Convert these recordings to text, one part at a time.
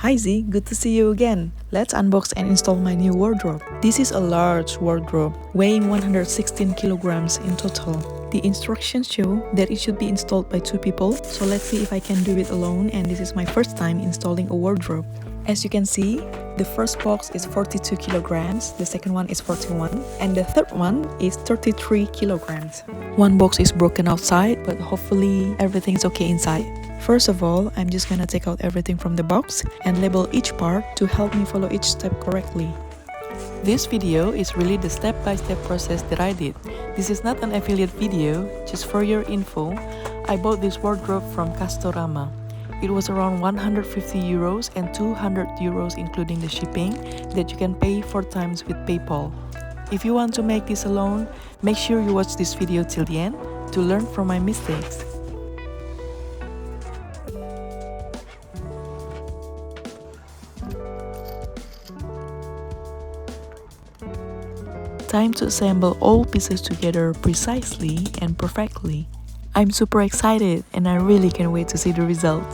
Hi Z, good to see you again. Let's unbox and install my new wardrobe. This is a large wardrobe, weighing 116 kilograms in total. The instructions show that it should be installed by 2 people, so let's see if I can do it alone, and this is my first time installing a wardrobe. As you can see, the first box is 42 kilograms, the second one is 41, and the third one is 33 kilograms. One box is broken outside, but hopefully everything is okay inside. First of all, I'm just gonna take out everything from the box and label each part to help me follow each step correctly. This video is really the step-by-step process that I did. This is not an affiliate video, just for your info. I bought this wardrobe from Castorama. It was around 150 euros and 200 euros including the shipping that you can pay 4 times with PayPal. If you want to make this alone, make sure you watch this video till the end to learn from my mistakes. Time to assemble all pieces together precisely and perfectly. I'm super excited and I really can't wait to see the result.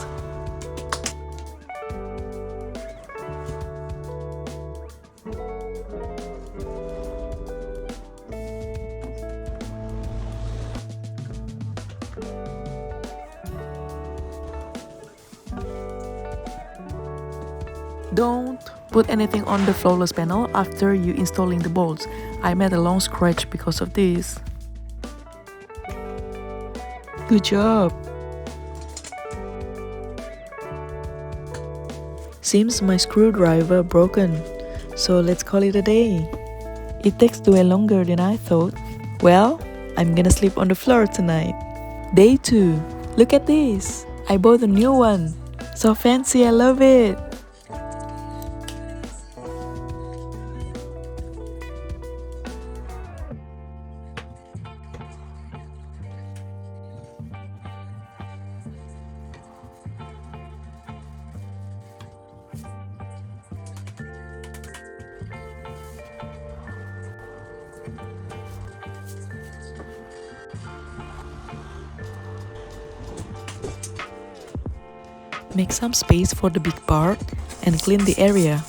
Don't put anything on the flawless panel after you installing the bolts. I made a long scratch because of this. Good job! Seems my screwdriver broken, so let's call it a day. It takes way longer than I thought. Well, I'm gonna sleep on the floor tonight. Day 2. Look at this! I bought a new one. So fancy, I love it! Make some space for the big part and clean the area.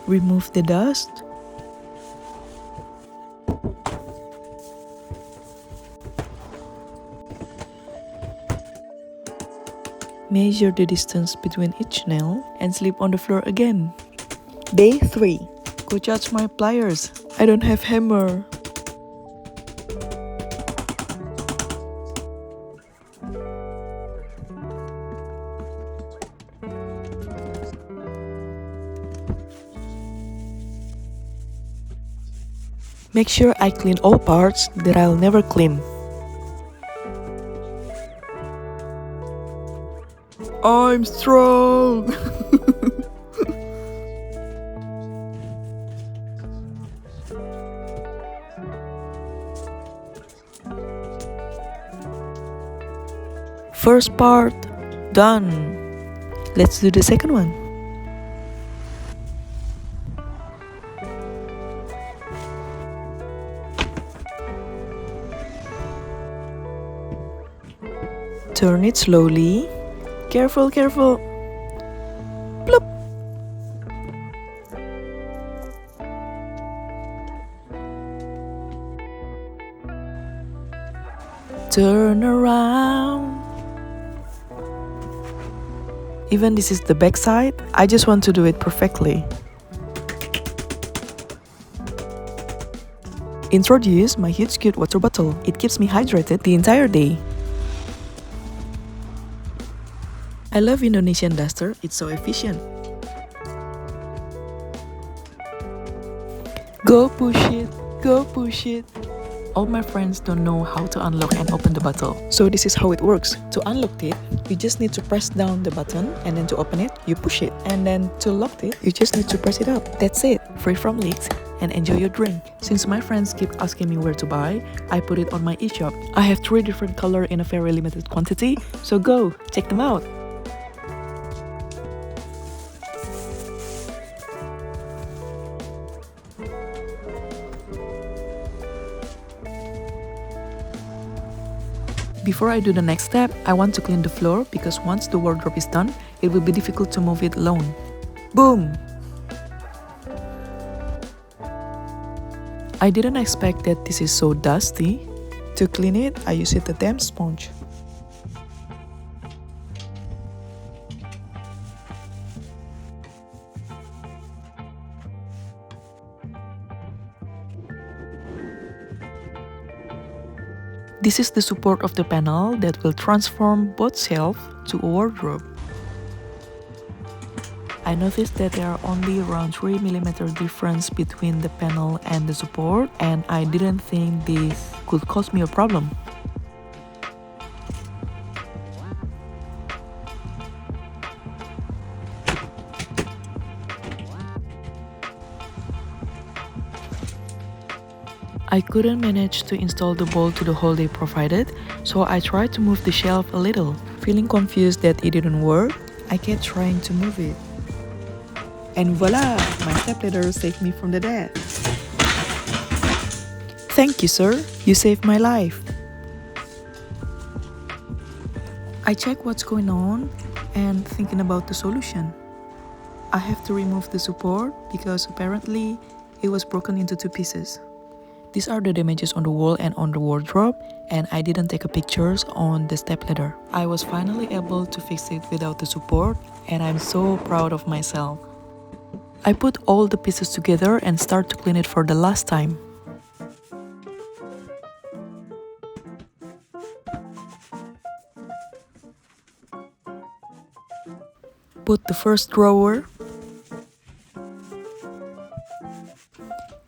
Remove the dust. Measure the distance between each nail and sleep on the floor again. Day 3. Go charge my pliers. I don't have hammer. Make sure I clean all parts that I'll never clean. I'm strong! First part done. Let's do the second one. Turn it slowly. Careful, careful. Plop. Turn around. Even this is the back side, I just want to do it perfectly. Introduce my huge cute water bottle. It keeps me hydrated the entire day. I love Indonesian duster, it's so efficient. Go push it. Go push it. All my friends don't know how to unlock and open the bottle. So this is how it works. To unlock it, you just need to press down the button, and then to open it, you push it. And then to lock it, you just need to press it up. That's it. Free from leaks, and enjoy your drink. Since my friends keep asking me where to buy, I put it on my e-shop. I have 3 different colors in a very limited quantity, so go, check them out. Before I do the next step, I want to clean the floor because once the wardrobe is done, it will be difficult to move it alone. Boom! I didn't expect that this is so dusty. To clean it, I use a tame sponge. This is the support of the panel that will transform both shelf to a wardrobe. I noticed that there are only around 3mm difference between the panel and the support, and I didn't think this could cause me a problem. I couldn't manage to install the bolt to the hole they provided, so I tried to move the shelf a little. Feeling confused that it didn't work, I kept trying to move it. And voila! My stepladder saved me from the death. Thank you, sir. You saved my life. I check what's going on and thinking about the solution. I have to remove the support because apparently it was broken into 2 pieces. These are the damages on the wall and on the wardrobe, and I didn't take a pictures on the stepladder. I was finally able to fix it without the support, and I'm so proud of myself. I put all the pieces together and start to clean it for the last time. Put the first drawer,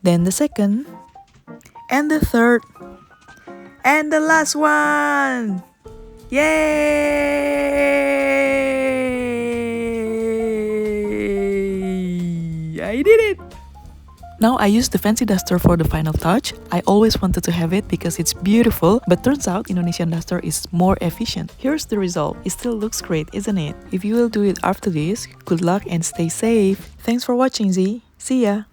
then the second, and the third, and the last one! Yay! I did it! Now I use the fancy duster for the final touch. I always wanted to have it because it's beautiful, but turns out Indonesian duster is more efficient. Here's the result. It still looks great, isn't it? If you will do it after this, good luck and stay safe. Thanks for watching, Z. See ya!